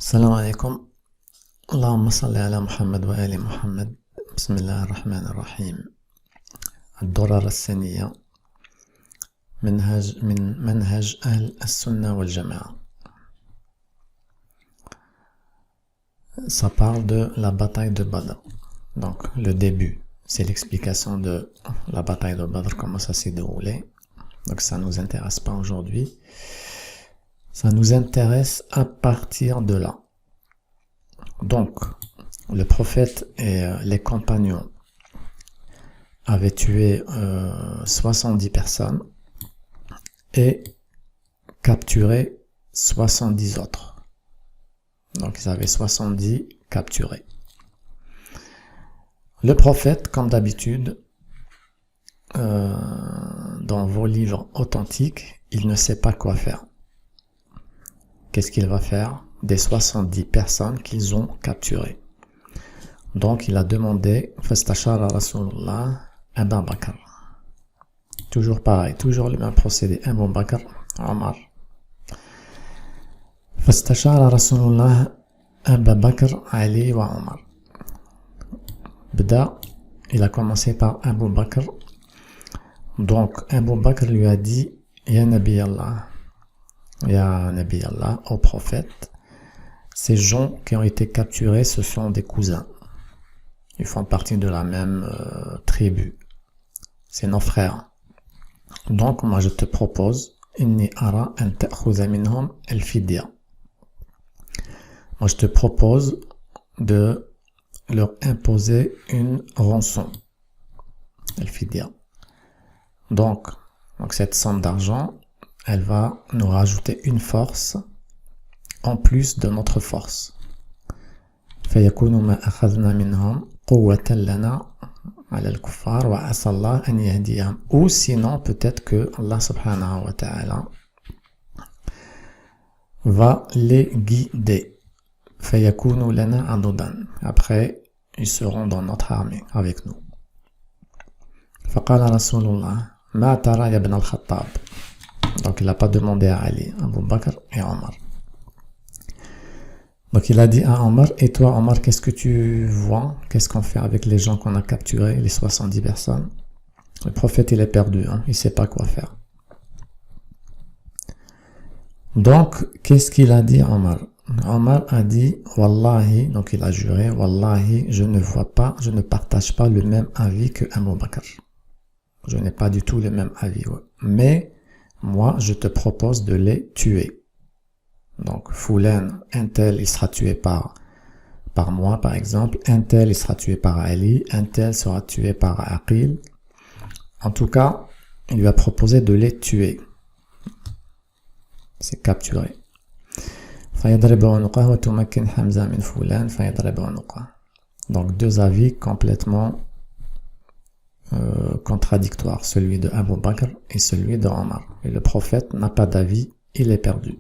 السلام عليكم. اللهم صل على محمد وآل محمد. بسم الله الرحمن الرحيم. الدرر الثانية من منهج أهل السنة والجماعة. Ça parle de la bataille de Badr. Donc le début, c'est l'explication de la bataille de Badr, comment ça s'est déroulé. Donc ça nous intéresse pas aujourd'hui. Ça nous intéresse à partir de là. Donc, le prophète et les compagnons avaient tué 70 personnes et capturé 70 autres. Donc, ils avaient 70 capturés. Le prophète, comme d'habitude, dans vos livres authentiques, il ne sait pas quoi faire. Qu'est-ce qu'il va faire des 70 personnes qu'ils ont capturées? Donc il a demandé Fastashara Rasulullah Abu Bakr. Toujours pareil, toujours le même procédé. Abu Bakr, Omar. Fastashara Rasulullah Abu Bakr, Ali wa Omar. Bda, il a commencé par Abu Bakr. Donc Abu Bakr lui a dit Ya Nabi Allah, Ya Nabi Allah, au prophète, ces gens qui ont été capturés, ce sont des cousins. Ils font partie de la même tribu. C'est nos frères. Donc, moi, je te propose, Inni ara an ta'khudha minhum al-fidya. Moi, je te propose de leur imposer une rançon. Al-fidya. Donc, cette somme d'argent, elle va nous rajouter une force en plus de notre force. فيكون ما أخذنا منهم قوة لنا على الكفار وعسى الله أن يهديهم. Ou sinon peut-être que Allah subhanahu wa ta'ala va les guider. فيكون لنا عضدا. Après ils seront dans notre armée avec nous. فقال رسول الله ما ترى يا ابن الخطاب. Donc il n'a pas demandé à Ali, Abu Bakr et Omar. Donc il a dit à Omar, et toi Omar, qu'est-ce que tu vois? Qu'est-ce qu'on fait avec les gens qu'on a capturés, les 70 personnes? Le prophète il est perdu, hein, il ne sait pas quoi faire. Donc qu'est-ce qu'il a dit Omar? Omar a dit, Wallahi, donc il a juré, Wallahi, je ne vois pas, je ne partage pas le même avis que Abu Bakr. Je n'ai pas du tout le même avis, ouais. Mais moi, je te propose de les tuer. Donc, Foulan, un tel, il sera tué par moi, par exemple. Un tel, il sera tué par Ali. Un tel sera tué par Aqil. En tout cas, il lui a proposé de les tuer. C'est capturé. Donc, deux avis complètement contradictoire, celui de Abu Bakr et celui de Omar. Et le prophète n'a pas d'avis, il est perdu.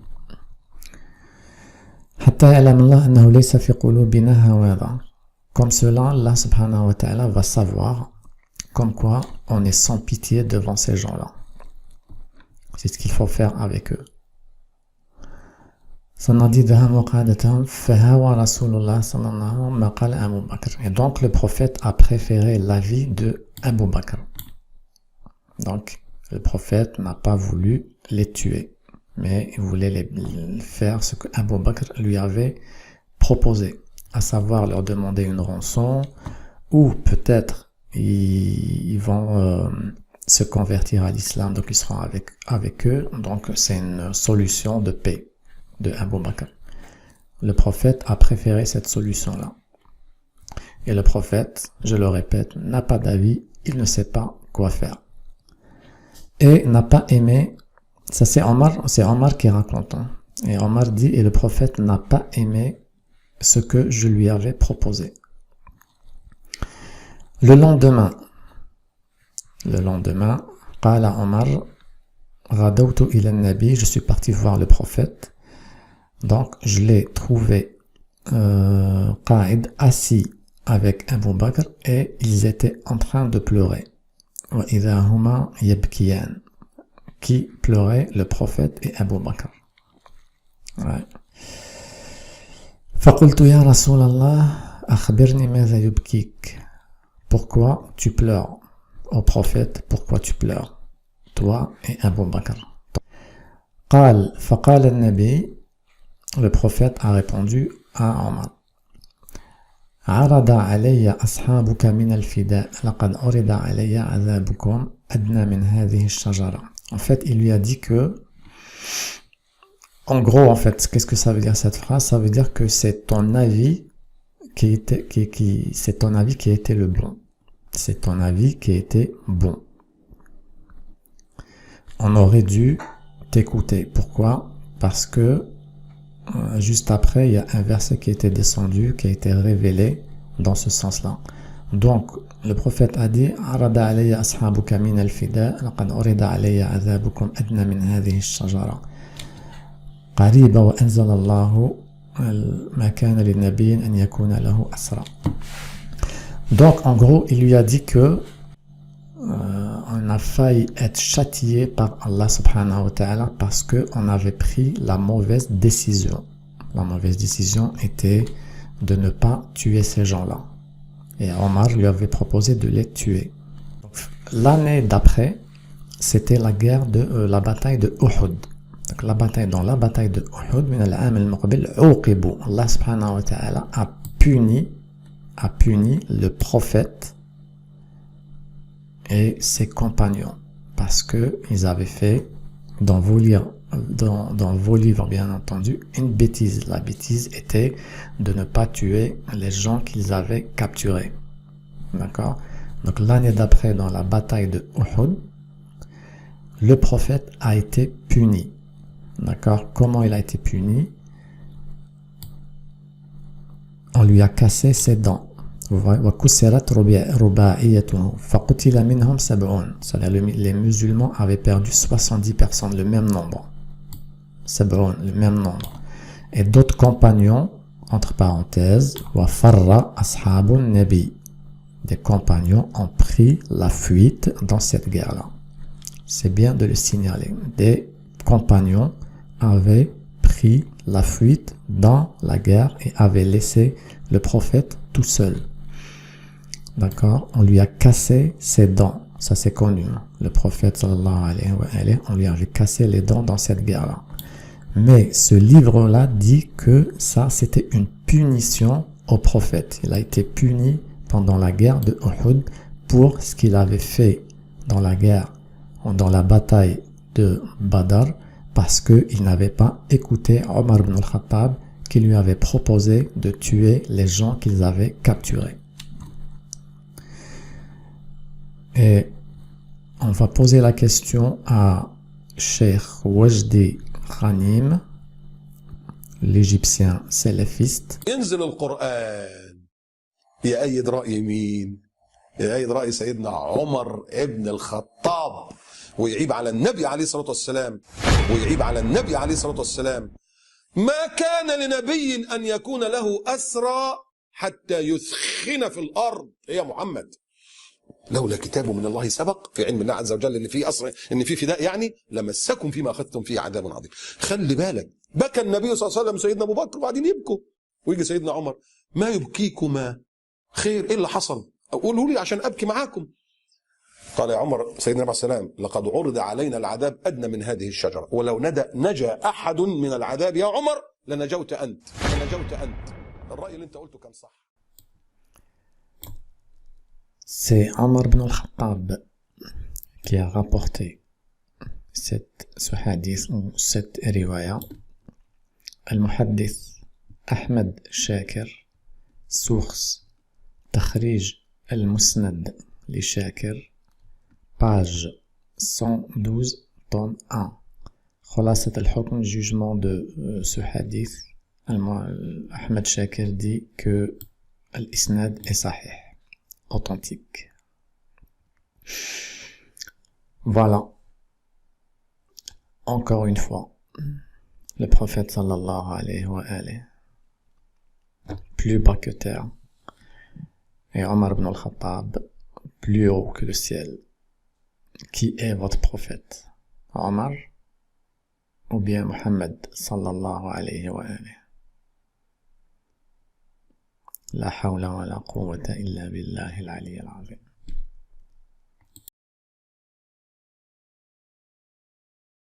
Comme cela, Allah subhanahu wa ta'ala va savoir comme quoi on est sans pitié devant ces gens-là. C'est ce qu'il faut faire avec eux. Et donc le prophète a préféré l'avis de Abu Bakr. Donc le prophète n'a pas voulu les tuer, mais il voulait les faire ce que Abu Bakr lui avait proposé, à savoir leur demander une rançon, ou peut-être ils vont se convertir à l'islam, donc ils seront avec eux. Donc c'est une solution de paix de Abu Bakr. Le prophète a préféré cette solution-là. Et le prophète, je le répète, n'a pas d'avis, il ne sait pas quoi faire. Et n'a pas aimé, ça c'est Omar qui raconte. Hein. Et Omar dit, et le prophète n'a pas aimé ce que je lui avais proposé. Le lendemain, qala Omar, radawtu ila nabi, je suis parti voir le prophète. Donc, je l'ai trouvé qa'id, assis avec Abu Bakr, et ils étaient en train de pleurer. Wa idha huma yabkiyan. Qui pleurait? Le prophète et Abu Bakr. Ouais. فقلت يا رسول الله أخبرني ماذا يبكيك. Pourquoi tu pleures? Au prophète, pourquoi tu pleures? Toi et Abu Bakr. قال فقال النبي, le prophète a répondu à Omar. عرض علي أصحابك من الفداء لقد عرض علي عذابكم أدنى من هذه الشجرة. En fait, il lui a dit que, en gros, en fait, qu'est-ce que ça veut dire cette phrase? Ça veut dire que c'est ton avis c'est ton avis qui était le bon. C'est ton avis qui était bon. On aurait dû t'écouter. Pourquoi? Parce que juste après, il y a un verset qui était descendu, qui a été révélé dans ce sens-là. Donc, le prophète a dit عرض علي أصحابك من الفداء لقد عرض علي عذابكم أدنى من هذه الشجرة قريبا وأنزل الله ما كان للنبي أن يكون له أسرى. Donc, en gros, il lui a dit que on a failli être châtié par Allah subhanahu wa ta'ala parce qu'on avait pris la mauvaise décision. La mauvaise décision était de ne pas tuer ces gens-là. Et Omar lui avait proposé de les tuer. L'année d'après, c'était la guerre de la bataille de Uhud. Donc la bataille de Uhud, min al-aam al-muqbil, Allah subhanahu wa ta'ala a puni le prophète et ses compagnons parce que ils avaient fait dans vos livres bien entendu une bêtise. La bêtise était de ne pas tuer les gens qu'ils avaient capturés. D'accord? Donc l'année d'après, dans la bataille de Uhud, le prophète a été puni. D'accord? Comment il a été puni? On lui a cassé ses dents. وكسرت رباعيته فقتل منهم 70. C'est-à-dire les musulmans avaient perdu 70 personnes, le même nombre. 70, le même nombre. Et d'autres compagnons, entre parenthèses, وفر أصحاب النبي. Des compagnons ont pris la fuite dans cette guerre-là. C'est bien de le signaler. Des compagnons avaient pris la fuite dans la guerre et avaient laissé le prophète tout seul. D'accord? On lui a cassé ses dents. Ça c'est connu. Le prophète sallallahu alayhi wa alayhi, on lui avait cassé les dents dans cette guerre-là. Mais ce livre-là dit que ça c'était une punition au prophète. Il a été puni pendant la guerre de Uhud pour ce qu'il avait fait dans la guerre, dans la bataille de Badr, parce qu'il n'avait pas écouté Omar ibn al-Khattab qui lui avait proposé de tuer les gens qu'ils avaient capturés. Et on va poser la question à Cheikh Wajdi Ghanim, l'Égyptien salafiste. ينزل القرآن يأيد رأي مين؟ يأيد رأي سيدنا عمر ابن الخطاب ويعيب على النبي عليه الصلاة والسلام ما كان لنبي أن يكون له أسرى حتى يثخن في الأرض يا محمد لولا كتاب من الله سبق في علم الله عز وجل ان في أسرى ان في فداء يعني لمسكم فيما أخذتم فيه عذاب عظيم. خلي بالك بكى النبي صلى الله عليه وسلم سيدنا أبو بكر وبعدين يبكوا ويجي سيدنا عمر ما يبكيكما خير ايه اللي حصل؟ قولوا لي عشان ابكي معاكم. قال يا عمر سيدنا عليه السلام لقد عرض علينا العذاب ادنى من هذه الشجره ولو نجا احد من العذاب يا عمر لنجوت انت. الراي اللي انت قلته كان صح. C'est Omar ibn al-Khattab qui a rapporté ce hadith ou cette riwaya. Al-Muhaddith Ahmed Shakir, source Takhrij al-Musnad li Shakir, page 112, tome 1. Khalasat al-Hukm, jugement de ce hadith. Ahmed Shakir dit que l'isnad est sahih, authentique. Voilà. Encore une fois, le prophète sallallahu alayhi wa alayhi, plus bas que terre, et Omar ibn al-Khattab, plus haut que le ciel. Qui est votre prophète? Omar ou bien Muhammad sallallahu alayhi wa alayhi? La hawla wa la quwwata illa billahi al-ali al-azim.